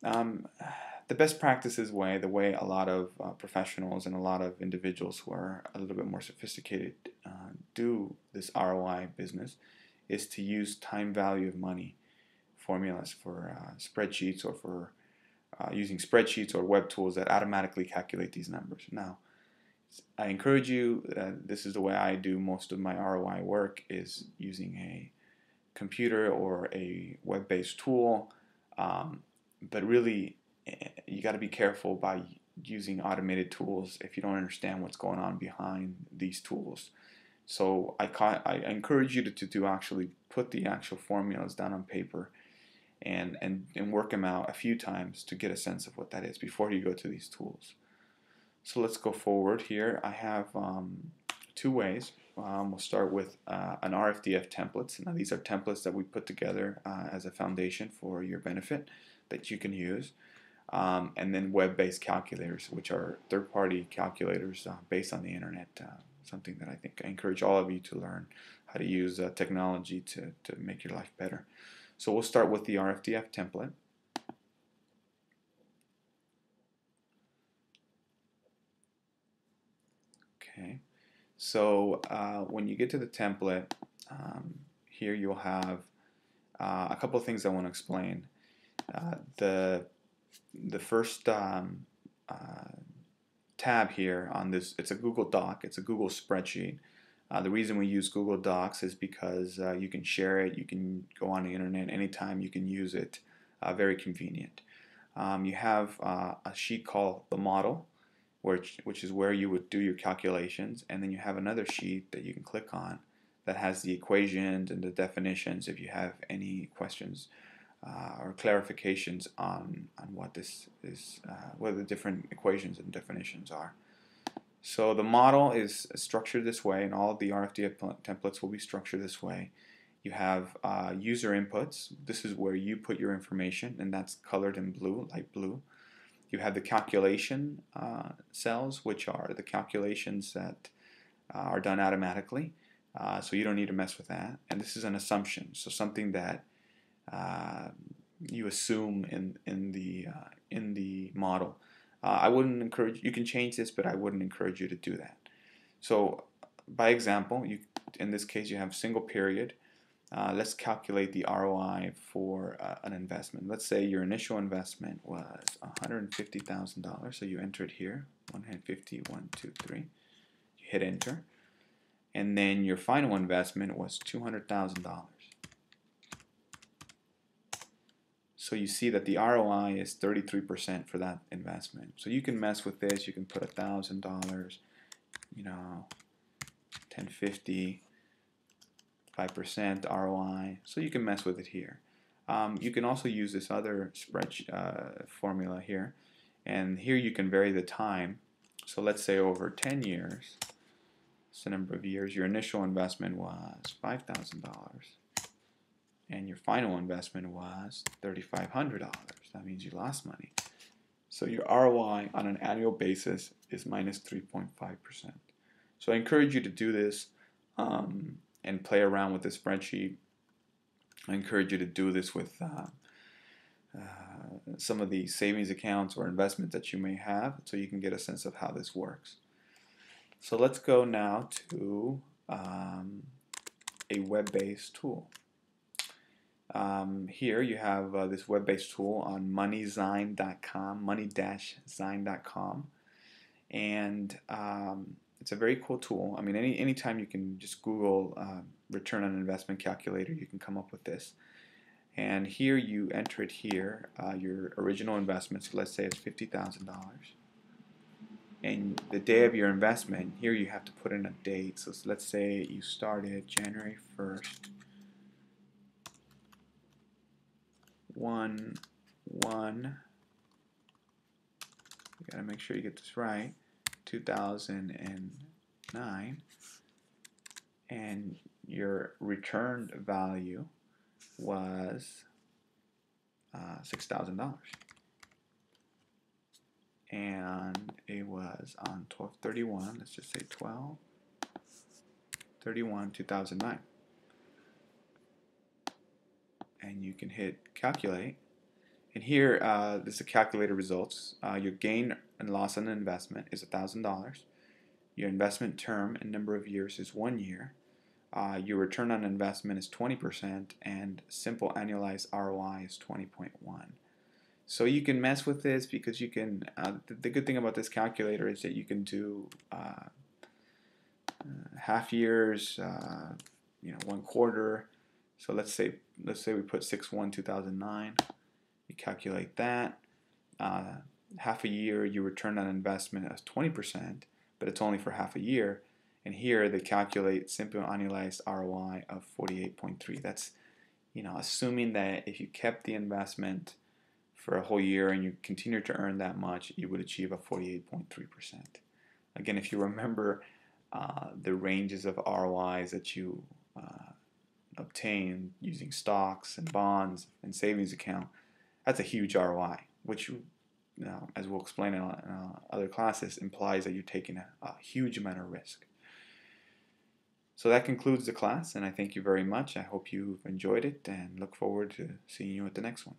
Um, the best practices way, the way a lot of professionals and a lot of individuals who are a little bit more sophisticated do this ROI business is to use time value of money formulas for spreadsheets, or for using spreadsheets or web tools that automatically calculate these numbers. Now, I encourage you, this is the way I do most of my ROI work, is using a computer or a web-based tool. But really, you got to be careful by using automated tools if you don't understand what's going on behind these tools. So I encourage you to actually put the actual formulas down on paper and work them out a few times to get a sense of what that is before you go to these tools. So let's go forward here. I have two ways. We'll start with an RFDF templates. Now these are templates that we put together as a foundation for your benefit that you can use. And then web-based calculators, which are third-party calculators based on the internet. Something that I think I encourage all of you to learn how to use technology to make your life better. So we'll start with the RFDF template. Okay, so when you get to the template, here you'll have a couple of things I want to explain. The first tab here on this, it's a Google Doc, it's a Google spreadsheet. The reason we use Google Docs is because you can share it, you can go on the internet anytime, you can use it, very convenient. You have a sheet called the model, which is where you would do your calculations, and then you have another sheet that you can click on that has the equations and the definitions if you have any questions or clarifications on what this is, what the different equations and definitions are. So the model is structured this way, and all of the RFDF templates will be structured this way. You have user inputs. This is where you put your information, and that's colored in blue, light blue. You have the calculation cells, which are the calculations that are done automatically, so you don't need to mess with that. And this is an assumption, so something that you assume in the model. I wouldn't encourage, you can change this, but I wouldn't encourage you to do that. So by example, in this case you have single period. Let's calculate the ROI for an investment. Let's say your initial investment was $150,000, so you enter it here, 150, 1, 2, 3. You hit enter, and then your final investment was $200,000. So you see that the ROI is 33% for that investment. So you can mess with this. You can put $1,000, you know, 1050, 5% ROI. So you can mess with it here. You can also use this other spreadsheet formula here, and here you can vary the time. So let's say over 10 years, it's the number of years. Your initial investment was $5,000. And your final investment was $3,500. That means you lost money. So your ROI on an annual basis is minus 3.5%. So I encourage you to do this and play around with the spreadsheet. I encourage you to do this with some of the savings accounts or investments that you may have, so you can get a sense of how this works. So let's go now to a web-based tool. Here you have this web-based tool on moneyzine.com, money-zine.com, and it's a very cool tool. I mean, anytime you can just Google return on investment calculator, you can come up with this. And here you enter it here, your original investment. So let's say it's $50,000. And the day of your investment, here you have to put in a date. So let's say you started January 1st, 1/1. You gotta make sure you get this right. 2009, and your returned value was $6,000, and it was on 12/31. Let's just say 12/31/2009. And you can hit calculate, And here, this is a calculated results. Your gain and loss on an investment is $1,000. Your investment term and number of years is 1 year. Your return on investment is 20%, and simple annualized ROI is 20.1. So you can mess with this because you can. The good thing about this calculator is that you can do half years, 1 quarter. So let's say we put 6/1/2009. You calculate that. Half a year, your return on investment is 20%, but it's only for half a year. And here they calculate simple annualized ROI of 48.3. That's assuming that if you kept the investment for a whole year and you continue to earn that much, you would achieve a 48.3%. Again, if you remember the ranges of ROIs that you obtain using stocks and bonds and savings account, that's a huge ROI, which as we'll explain in other classes, implies that you're taking a huge amount of risk. So that concludes the class, and I thank you very much. I hope you've enjoyed it and look forward to seeing you at the next one.